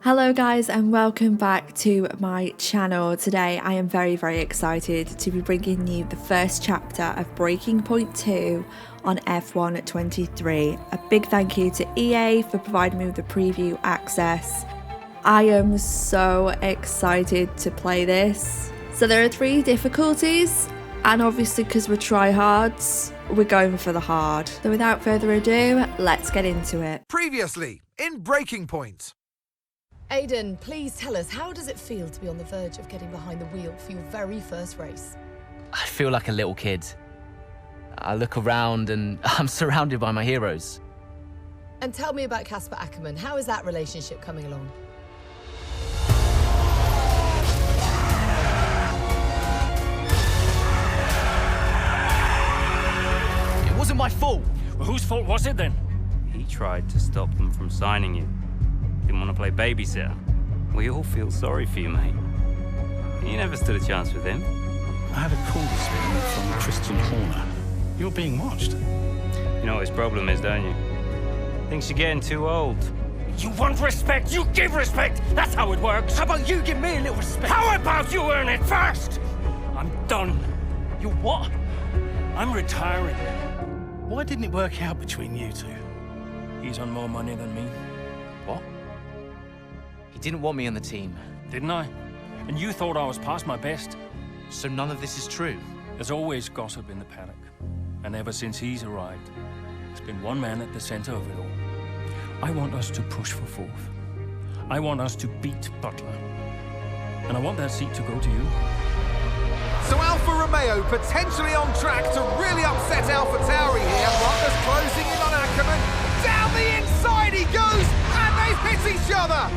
Hello guys and welcome back to my channel. Today I am very excited to be bringing you the first chapter of Breaking Point 2 on F1 23. A big thank you to EA for providing me with the preview access. I am so excited to play this. So there are 3 difficulties, and obviously because we're tryhards, we're going for the hard. So without further ado, let's get into it. Previously in Breaking Point. Aiden, please tell us, how does it feel to be on the verge of getting behind the wheel for your very first race? I feel like a little kid. I look around and I'm surrounded by my heroes. And tell me about Casper Ackerman. How is that relationship coming along? It wasn't my fault. Well, whose fault was it then? He tried to stop them from signing you. Didn't want to play babysitter. We all feel sorry for you, mate. You never stood a chance with him. I had a call this morning from Christian Horner. You're being watched. You know what his problem is, don't you? Thinks you're getting too old. You want respect, you give respect. That's how it works. How about you give me a little respect? How about you earn it first? I'm done. You what? I'm retiring. Why didn't it work out between you two? He's on more money than me. What? He didn't want me on the team. Didn't I? And you thought I was past my best? So none of this is true. There's always gossip in the paddock. And ever since he's arrived, there's been one man at the center of it all. I want us to push for 4th. I want us to beat Butler. And I want that seat to go to you. So Alfa Romeo potentially on track to really upset AlphaTauri here. Butler's closing in on Ackerman. Down the inside he goes, and they've hit each other.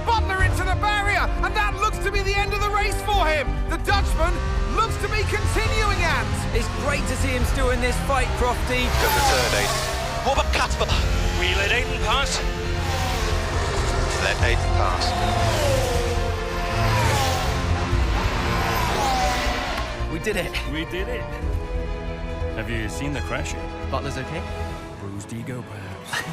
Butler into the barrier, and that looks to be the end of the race for him. The Dutchman looks to be continuing and... It's great to see him still in this fight, Crofty. Good return, Aiden. What about Casper? We let Aiden pass? Let Aiden pass. We did it. We did it. Have you seen the crash yet? Butler's okay? Bruised ego, perhaps.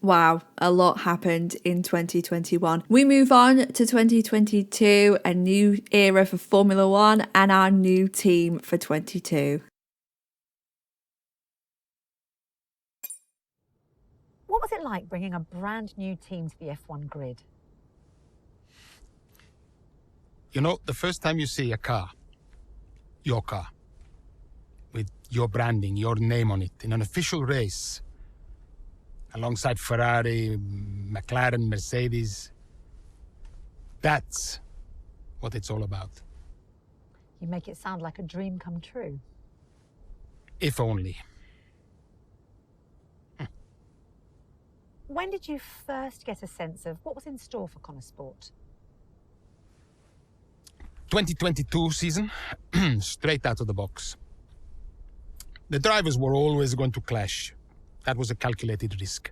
Wow, a lot happened in 2021. We move on to 2022, a new era for Formula One and our new team for 22. What was it like bringing a brand new team to the F1 grid? You know, the first time you see a car, your car, with your branding, your name on it, in an official race, alongside Ferrari, McLaren, Mercedes, that's what it's all about. You make it sound like a dream come true. If only. When did you first get a sense of what was in store for Connor Sport? 2022 season, straight out of the box. The drivers were always going to clash. That was a calculated risk.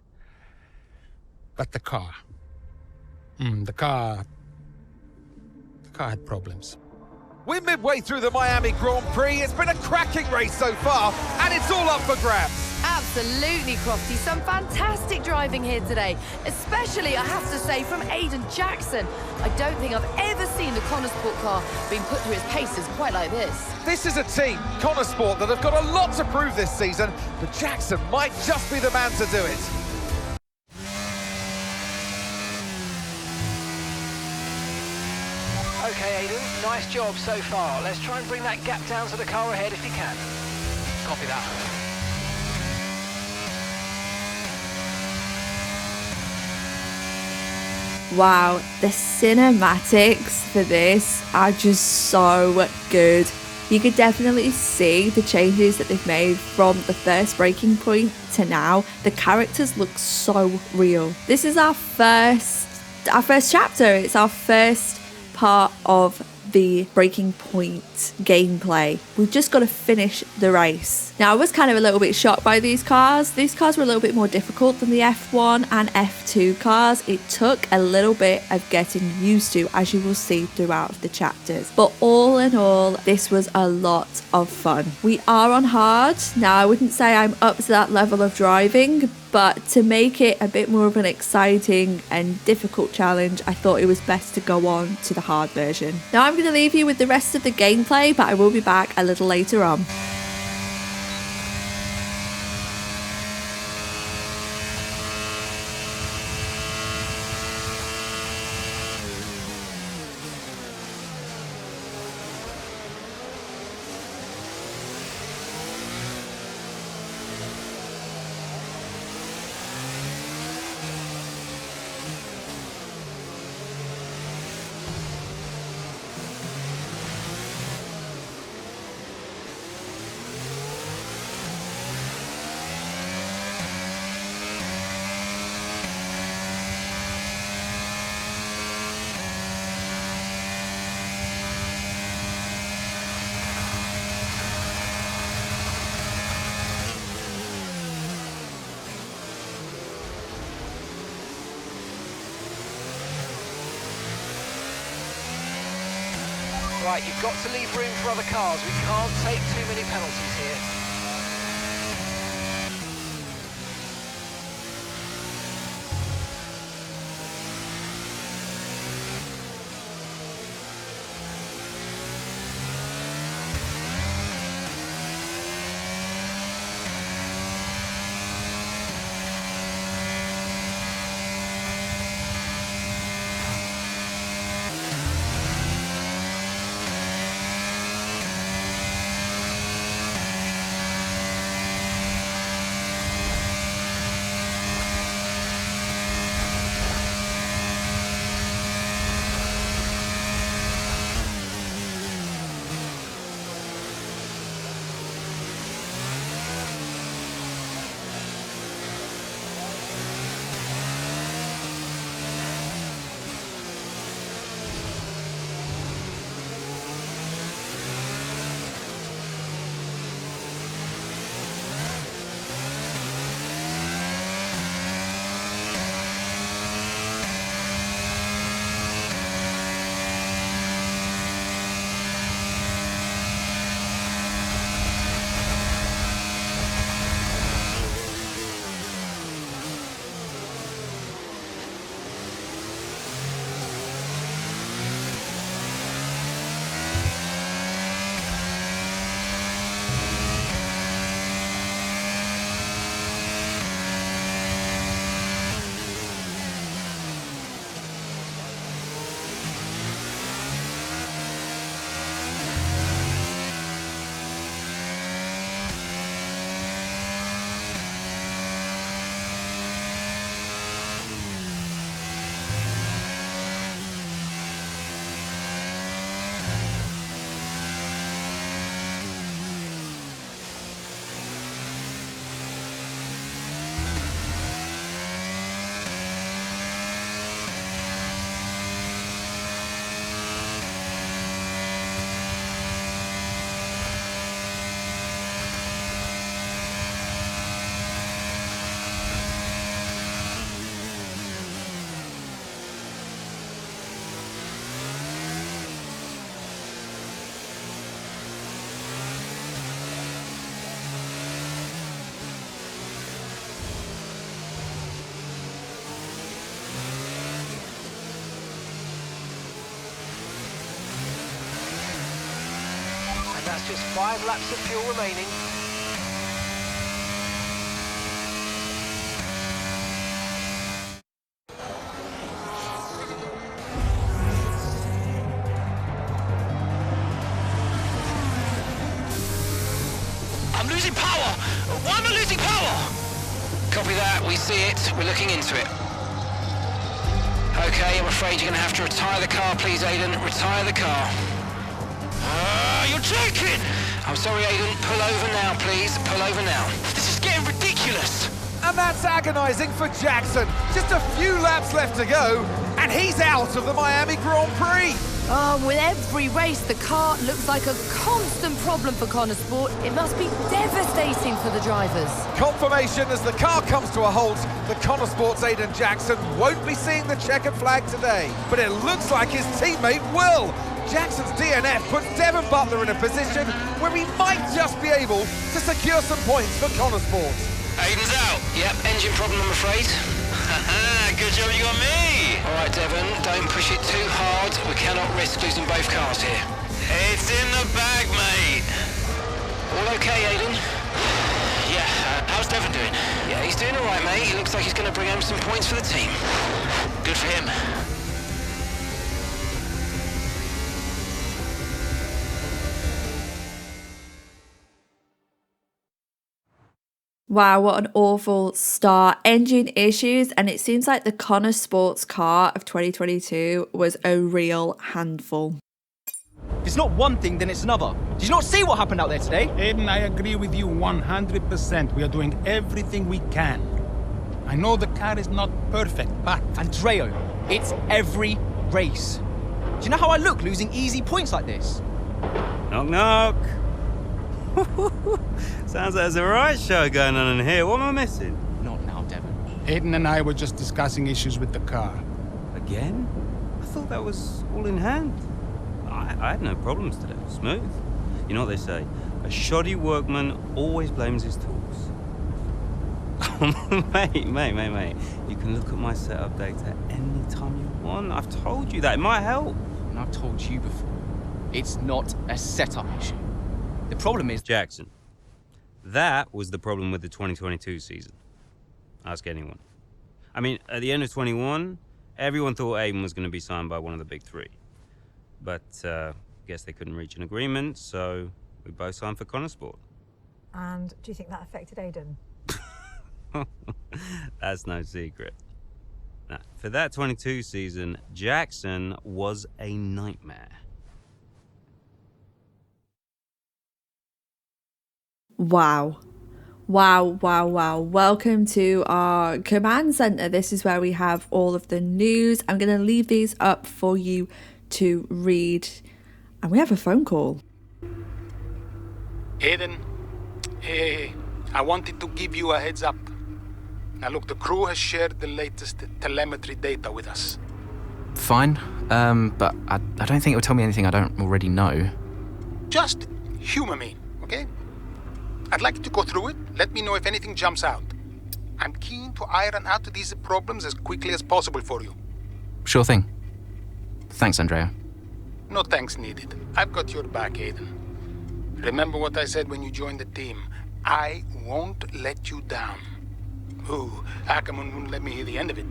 But the car had problems. We're midway through the Miami Grand Prix. It's been a cracking race so far, and it's all up for grabs. Absolutely, Crofty. Some fantastic driving here today. Especially, I have to say, from Aiden Jackson. I don't think I've ever seen the Connor Sport car being put through its paces quite like this. This is a team, Connor Sport, that have got a lot to prove this season, but Jackson might just be the man to do it. Okay, Aiden, nice job so far. Let's try and bring that gap down to the car ahead if you can. Copy that. Wow, the cinematics for this are just so good. You could definitely see the changes that they've made from the first Breaking Point to now. The characters look so real. This is our first chapter. It's our first part of the Breaking Point gameplay. We've just got to finish the race. Now, I was kind of a little bit shocked by these cars. These cars were a little bit more difficult than the F1 and F2 cars. It took a little bit of getting used to, as you will see throughout the chapters. But all in all, this was a lot of fun. We are on hard. Now, I wouldn't say I'm up to that level of driving, but to make it a bit more of an exciting and difficult challenge, I thought it was best to go on to the hard version. Now I'm going to leave you with the rest of the gameplay, but I will be back a little later on. Right, you've got to leave room for other cars. We can't take too many penalties here. That's just 5 laps of fuel remaining. I'm losing power! Why am I losing power? Copy that, we see it. We're looking into it. Okay, I'm afraid you're going to have to retire the car, please, Aiden. Retire the car. You're joking! I'm sorry, Aiden. Pull over now, please. Pull over now. This is getting ridiculous. And that's agonising for Jackson. Just a few laps left to go, and he's out of the Miami Grand Prix. Oh, with every race, the car looks like a constant problem for Connor Sport. It must be devastating for the drivers. Confirmation as the car comes to a halt. The Connor Sport's Aiden Jackson won't be seeing the checkered flag today, but it looks like his teammate will. Jackson's DNF puts Devon Butler in a position where he might just be able to secure some points for Connor Sport. Aiden's out. Yep, engine problem, I'm afraid. Good job you got me. All right, Devon, don't push it too hard. We cannot risk losing both cars here. It's in the bag, mate. All okay, Aiden? Yeah, how's Devon doing? Yeah, he's doing all right, mate. He looks like he's going to bring home some points for the team. Good for him. Wow, what an awful start. Engine issues, and it seems like the Connor Sports car of 2022 was a real handful. If it's not one thing, then it's another. Did you not see what happened out there today? Aiden, I agree with you 100%. We are doing everything we can. I know the car is not perfect, but... Andreo, it's every race. Do you know how I look losing easy points like this? Knock, knock. Sounds like there's a right show going on in here. What am I missing? Not now, Devon. Aiden and I were just discussing issues with the car. Again? I thought that was all in hand. I had no problems today. Smooth. You know what they say? A shoddy workman always blames his tools. mate. You can look at my setup data anytime you want. I've told you that. It might help. And I've told you before. It's not a setup issue. The problem is... Jackson. That was the problem with the 2022 season. Ask anyone. I mean, at the end of 21, everyone thought Aiden was going to be signed by one of the big three. But, guess they couldn't reach an agreement, so we both signed for Connor Sport. And do you think that affected Aiden? That's no secret. Now, for that 22 season, Jackson was a nightmare. Wow. Welcome to our command center. This is where we have all of the news. I'm going to leave these up for you to read. And we have a phone call. Aiden, hey, I wanted to give you a heads up. Now look, the crew has shared the latest telemetry data with us. Fine, but I don't think it will tell me anything I don't already know. Just humor me, okay? I'd like you to go through it. Let me know if anything jumps out. I'm keen to iron out these problems as quickly as possible for you. Sure thing. Thanks, Andrea. No thanks needed. I've got your back, Aiden. Remember what I said when you joined the team. I won't let you down. Ooh, Ackerman wouldn't let me hear the end of it.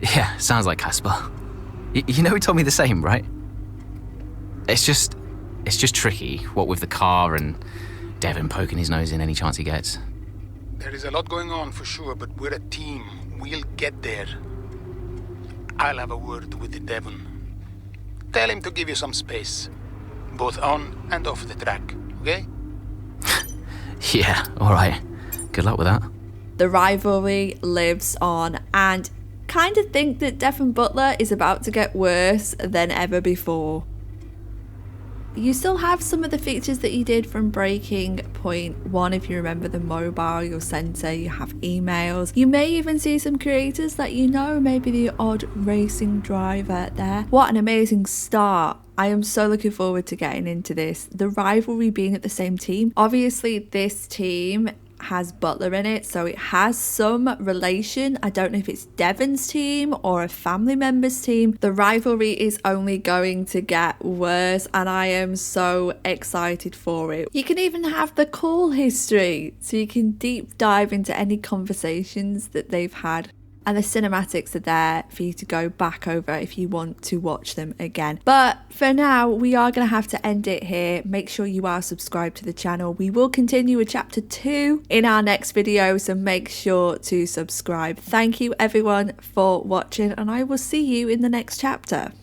Yeah, sounds like Casper. You know he told me the same, right? It's just tricky, what with the car and Devon poking his nose in any chance he gets. There is a lot going on for sure, but we're a team. We'll get there. I'll have a word with Devon. Tell him to give you some space, both on and off the track, okay? Yeah, all right. Good luck with that. The rivalry lives on, and kind of think that Devon Butler is about to get worse than ever before. You still have some of the features that you did from Breaking Point 1, if you remember the mobile, your center, you have emails. You may even see some creators that you know, maybe the odd racing driver there. What an amazing start. I am so looking forward to getting into this. The rivalry being at the same team. Obviously, this team has Butler in it, so it has some relation. I don't know if it's Devon's team or a family member's team. The rivalry is only going to get worse, and I am so excited for it. You can even have the call history, so you can deep dive into any conversations that they've had. And the cinematics are there for you to go back over if you want to watch them again. But for now, we are going to have to end it here. Make sure you are subscribed to the channel. We will continue with chapter 2 in our next video, so make sure to subscribe. Thank you everyone for watching, and I will see you in the next chapter.